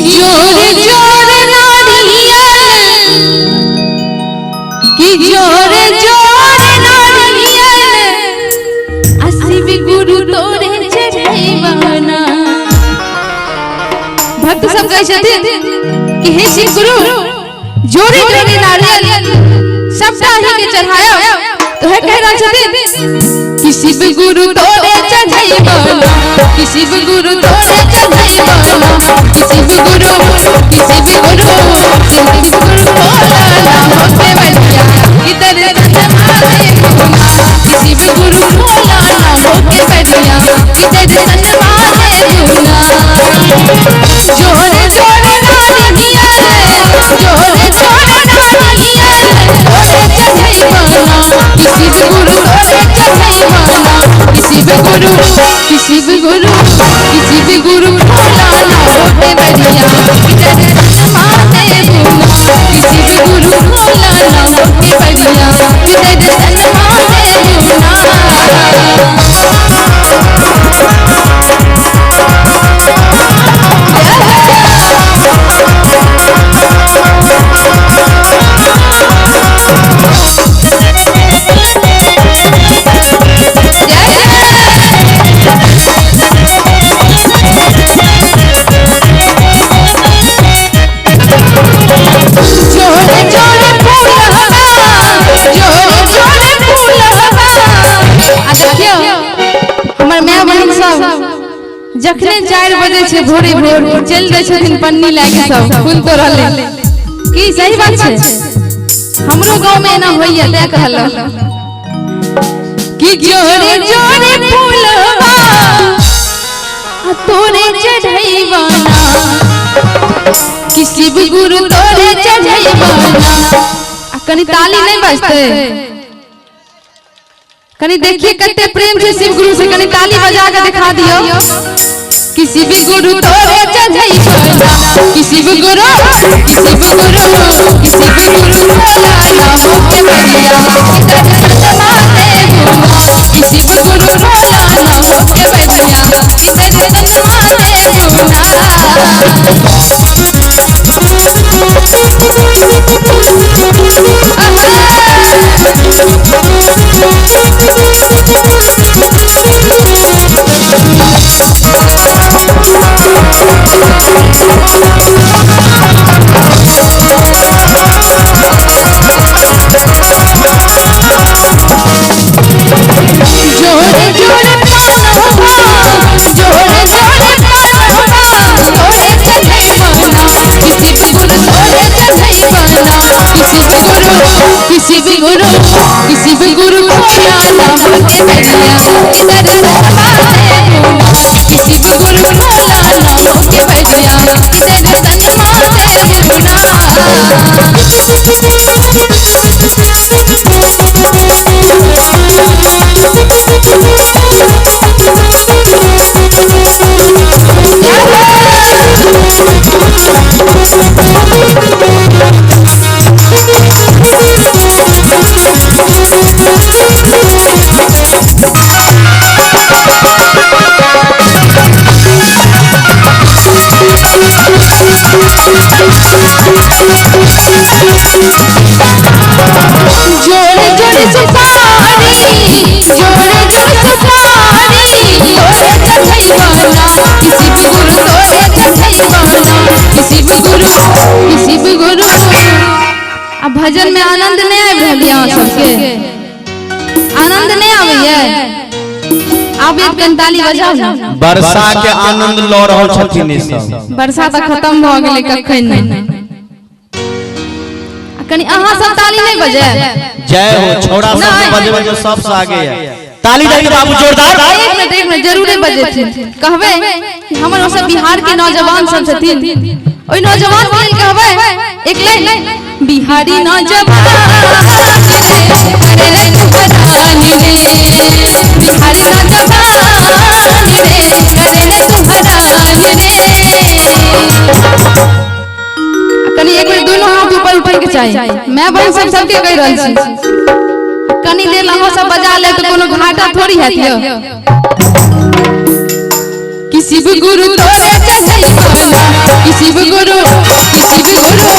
जोरे जोरे नारियल की जोरे जोरे नारियल शिव गुरु तोरे चढ़ैवाना। भक्त सब कहै छथिन कि हे शिव गुरु जोरे जोरे नारियल सबटा ही के चढ़ाया तो है कह रहा छथिन कि शिव गुरु तोरे चढ़ैवाना कि शिव गुरु तोरे चढ़ैवाना कि शिव गुरु कि शिव गुरु कि शिव गुरु बोला ना होते बलिया इधर सनमाले गुना कि शिव गुरु बोला ना होते बलिया इधर सनमाले गुना। जोरे जोरे नारियल जोरे जोरे नारियल तोरे चढ़ैवाना कि शिव गुरु तोरे चढ़ैवाना कि शिव गुरु कि शिव गुरु कि शिव गुरु बोला ना होते बलिया इधर सनमाले गुना कि शिव गुरु बोला ना होते बलिया इधर सनमाले गुना। जखने 4 बजे छे भोरे भोर चल जाय छथिन पन्नी लागे सब फूल तो रहले की सही बात छे। हमरो गांव में एना होइया ते कहल कि जोरे जोरे फूलवा तोरे चढ़ैवाना कि शिव गुरु तोरे चढ़ैवाना। कनी ताली नहीं बजते कनी देखिए कते प्रेम से शिव गुरु से कनी ताली बजा के दिखा दियो कि शिव गुरु तोरे चढ़ैवाना कि शिव गुरु कि शिव गुरु कि शिव गुरु बोला ना होते बलिया इधर सनमाले गुना कि शिव गुरु बोला ना होते बलिया इधर सनमाले शिव गुरु कि शिव गुरु बोला ना होते बलिया इधर सनमाले गुना कि शिव गुरु बोला ना होते बलिया इधर सनमाले गुना। जोरे जोरे सुपारी जोरे जोरे सुपारी तोरे चढ़ैवाना कि शिव गुरु तोरे चढ़ैवाना कि शिव गुरु कि शिव गुरु। अब भजन में आनंद नहीं आबि रहल यहाँ सबके आनंद नहीं आबैया अब एक ताली बजाओ ना वर्षा के आनंद ल रहल छथिन ई सब। वर्षा त खत्म भ गेलै कखन नहीं कनी अहाँ सब ताली नहीं बजे जय हो छोड़ा सब बजे बजे सब से आगे है ताली दे बाबू जोरदार। एक मिनट जरूर बजेथिन कहबे हमर सब बिहार के नौजवान सब छथिन ओइ नौजवान के कहबे एक लाइन बिहारी नौजवान रे तुम्हारानी रे बिहारी नौजवान रे तुम्हारानी रे। कनी एक बेर दोनों हाथ ऊपर उठे के चाहिए मैं बहन सब सबके कह रहल छी कनी देर अहाँ सब बजा ले तो कोनो घाटा थोड़ी है। किसी भी गुरु तोरे चढ़ई माला, किसी भी गुरु किसी भी गुरु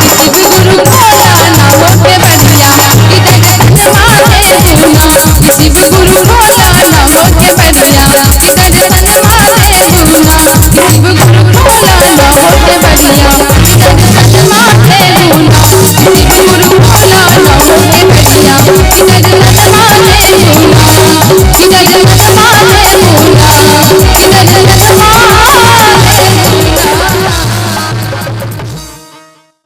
किसी भी गुरु भोला ना होके बढ़िया कि दर्शन मारे दूना, किसी भी गुरु भोला ना होके बढ़िया कि दर्शन मारे दूना, किसी भी गुरु भोला ना होके बढ़िया।